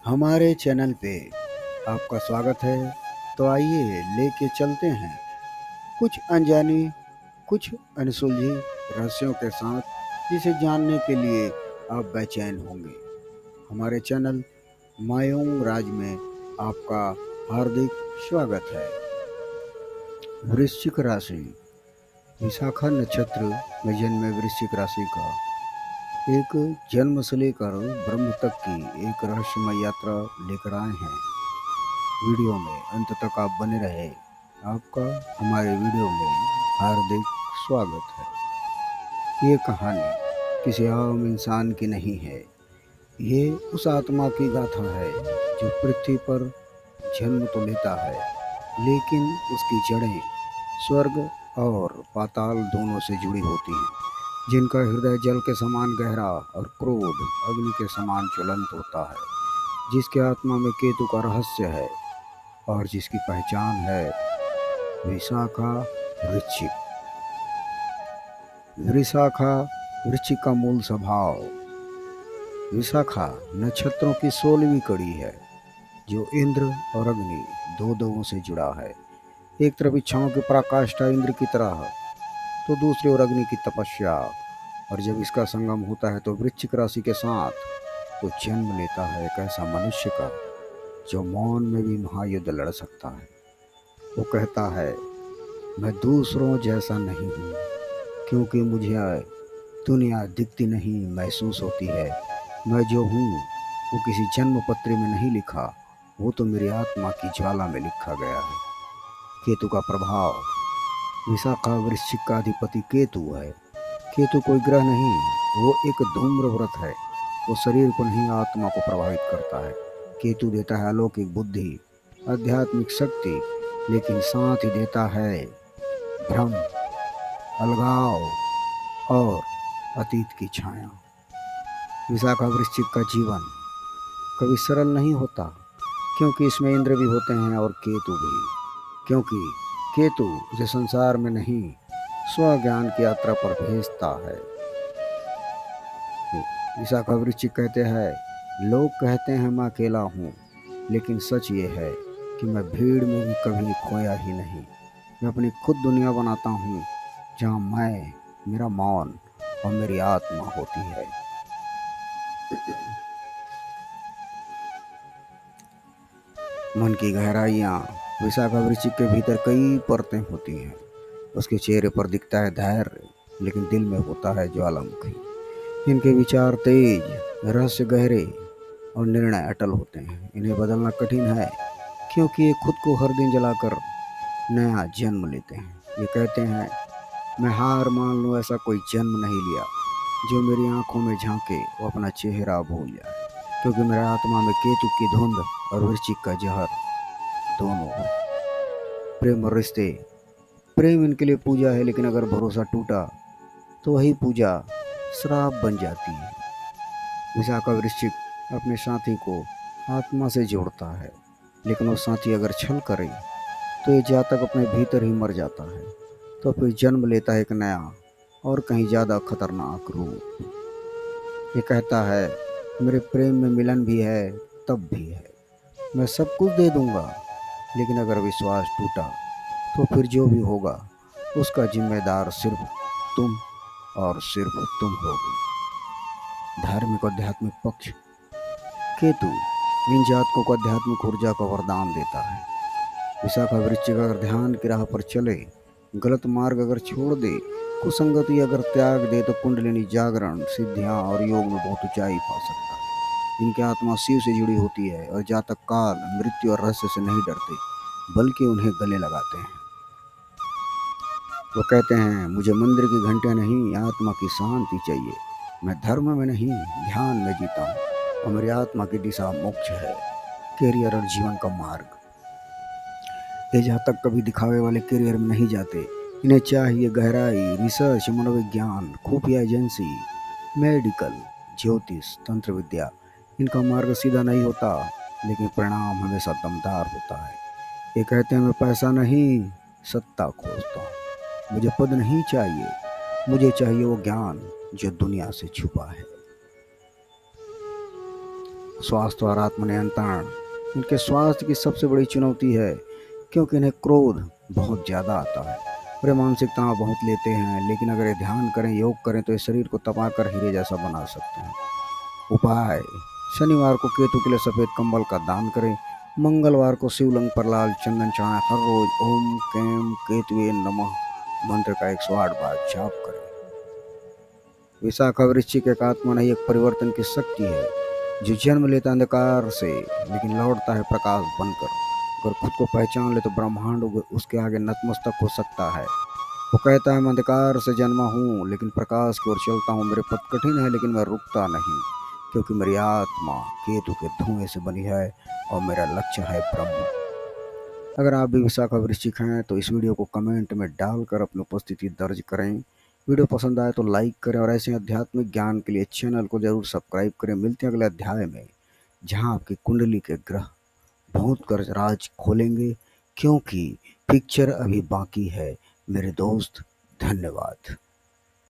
हमारे चैनल पे आपका स्वागत है। तो आइए लेके चलते हैं कुछ अनजानी, कुछ अनसुलझी रहस्यों के साथ, जिसे जानने के लिए आप बेचैन होंगे। हमारे चैनल मायूंग राज में आपका हार्दिक स्वागत है। वृश्चिक राशि। विशाखा नक्षत्र में जन्मे वृश्चिक राशि का एक जन्म से लेकर ब्रह्म तक की एक रहस्यमय यात्रा लेकर आए हैं। वीडियो में अंत तक आप बने रहे। आपका हमारे वीडियो में हार्दिक स्वागत है। ये कहानी किसी आम इंसान की नहीं है। ये उस आत्मा की गाथा है जो पृथ्वी पर जन्म तो लेता है, लेकिन उसकी जड़ें स्वर्ग और पाताल दोनों से जुड़ी होती हैं, जिनका हृदय जल के समान गहरा और क्रोध अग्नि के समान ज्वलंत होता है, जिसके आत्मा में केतु का रहस्य है और जिसकी पहचान है विशाखा वृश्चिक। विशाखा वृश्चिक का मूल स्वभाव। विशाखा नक्षत्रों की 16वीं कड़ी है, जो इंद्र और अग्नि दो दवों से जुड़ा है। एक तरफ इच्छाओं की पराकाष्ठा इंद्र की तरह, तो दूसरी ओर अग्नि की तपस्या। और जब इसका संगम होता है तो वृश्चिक राशि के साथ तो जन्म लेता है एक ऐसा मनुष्य का जो मौन में भी महायुद्ध लड़ सकता है। वो कहता है, मैं दूसरों जैसा नहीं हूँ, क्योंकि मुझे दुनिया दिखती नहीं महसूस होती है। मैं जो हूँ वो किसी जन्म पत्री में नहीं लिखा, वो तो मेरी आत्मा की ज्वाला में लिखा गया है। केतु का प्रभाव। विशाखा वृश्चिक का अधिपति केतु है। केतु कोई ग्रह नहीं, वो एक धूम्रव्रत है। वो शरीर को नहीं, आत्मा को प्रभावित करता है। केतु देता है अलौकिक बुद्धि, आध्यात्मिक शक्ति, लेकिन साथ ही देता है भ्रम, अलगाव और अतीत की छाया। विशाखा वृश्चिक का जीवन कभी सरल नहीं होता, क्योंकि इसमें इंद्र भी होते हैं और केतु भी। क्योंकि केतु उसे संसार में नहीं, स्वज्ञान की यात्रा पर भेजता है। विशाखा वृश्चिक कहते हैं, लोग कहते हैं मैं अकेला हूँ, लेकिन सच ये है कि मैं भीड़ में भी कभी खोया ही नहीं। मैं अपनी खुद दुनिया बनाता हूँ, जहाँ मैं, मेरा मौन और मेरी आत्मा होती है। मन की गहराइयाँ। विशाखा वृश्चिक के भीतर कई परतें होती हैं। उसके चेहरे पर दिखता है धैर्य, लेकिन दिल में होता है ज्वालामुखी। इनके विचार तेज, रहस्य गहरे और निर्णय अटल होते हैं। इन्हें बदलना कठिन है, क्योंकि ये खुद को हर दिन जलाकर नया जन्म लेते हैं। ये कहते हैं, मैं हार मान लूँ, ऐसा कोई जन्म नहीं लिया। जो मेरी आंखों में झांके वो अपना चेहरा भूल जाए, क्योंकि मेरे आत्मा में केतु की धुंध और वृश्चिक का जहर दोनों है। प्रेम और रिश्ते। प्रेम इनके लिए पूजा है, लेकिन अगर भरोसा टूटा तो वही पूजा श्राप बन जाती है। विशाखा वृश्चिक अपने साथी को आत्मा से जोड़ता है, लेकिन वो साथी अगर छल करे तो ये जातक अपने भीतर ही मर जाता है। तो फिर जन्म लेता है एक नया और कहीं ज़्यादा खतरनाक रूप। ये कहता है, मेरे प्रेम में मिलन भी है, तब भी है। मैं सब कुछ दे दूंगा, लेकिन अगर विश्वास टूटा तो फिर जो भी होगा उसका जिम्मेदार सिर्फ तुम और सिर्फ तुम होगी। धार्मिक और आध्यात्मिक पक्ष। केतु इन जातकों को आध्यात्मिक ऊर्जा का वरदान देता है। विशाखा वृश्चिक अगर ध्यान की राह पर चले, गलत मार्ग अगर छोड़ दे, कुसंगति अगर त्याग दे, तो कुंडलिनी जागरण, सिद्धियां और योग में बहुत ऊंचाई पा सकता है। इनकी आत्मा शिव से जुड़ी होती है और जातक काल, मृत्यु और रहस्य से नहीं डरते, बल्कि उन्हें गले लगाते हैं। वो कहते हैं, मुझे मंदिर की घंटियां नहीं, आत्मा की शांति चाहिए। मैं धर्म में नहीं, ध्यान में जीता हूँ और मेरी आत्मा की दिशा मोक्ष है। कैरियर और जीवन का मार्ग। ये जातक कभी दिखावे वाले कैरियर में नहीं जाते। इन्हें चाहिए गहराई, रिसर्च, मनोविज्ञान, खुफिया एजेंसी, मेडिकल, ज्योतिष, तंत्र विद्या। इनका मार्ग सीधा नहीं होता, लेकिन परिणाम हमेशा दमदार होता है। ये कहते हैं, मैं पैसा नहीं, सत्ता खोजता हूँ। मुझे पद नहीं चाहिए, मुझे चाहिए वो ज्ञान जो दुनिया से छुपा है। स्वास्थ्य और आत्मनियंत्रण इनके स्वास्थ्य की सबसे बड़ी चुनौती है, क्योंकि इन्हें क्रोध बहुत ज़्यादा आता है और ये मानसिक तनाव बहुत लेते हैं। लेकिन अगर ये ध्यान करें, योग करें, तो ये शरीर को तपाकर हीरे जैसा बना सकते हैं। उपाय: शनिवार को केतु के लिए सफ़ेद कंबल का दान करें। मंगलवार को शिवलिंग पर लाल चंदन चढ़ाएं। हर रोज ओम कैम केतुवे नमः मंत्र का 108 बार जाप करें। विशाखा वृश्चिक एक आत्मा नहीं, एक परिवर्तन की शक्ति है जो जन्म लेता है अंधकार से लेकिन लौटता है प्रकाश बनकर। अगर खुद को पहचान ले तो ब्रह्मांड उसके आगे नतमस्तक हो सकता है। वो कहता है, मैं अंधकार से जन्मा हूँ लेकिन प्रकाश की ओर चलता हूँ। मेरे पथ कठिन है लेकिन मैं रुकता नहीं, क्योंकि मेरी आत्मा केतु के धुएं से बनी है और मेरा लक्ष्य है ब्रह्म। अगर आप भी विशाखा वृश्चिक हैं तो इस वीडियो को कमेंट में डालकर अपनी उपस्थिति दर्ज करें। वीडियो पसंद आए तो लाइक करें और ऐसे आध्यात्मिक ज्ञान के लिए चैनल को जरूर सब्सक्राइब करें। मिलते हैं अगले अध्याय में, जहां आपकी कुंडली के ग्रह भूत कर राज खोलेंगे, क्योंकि पिक्चर अभी बाकी है मेरे दोस्त। धन्यवाद।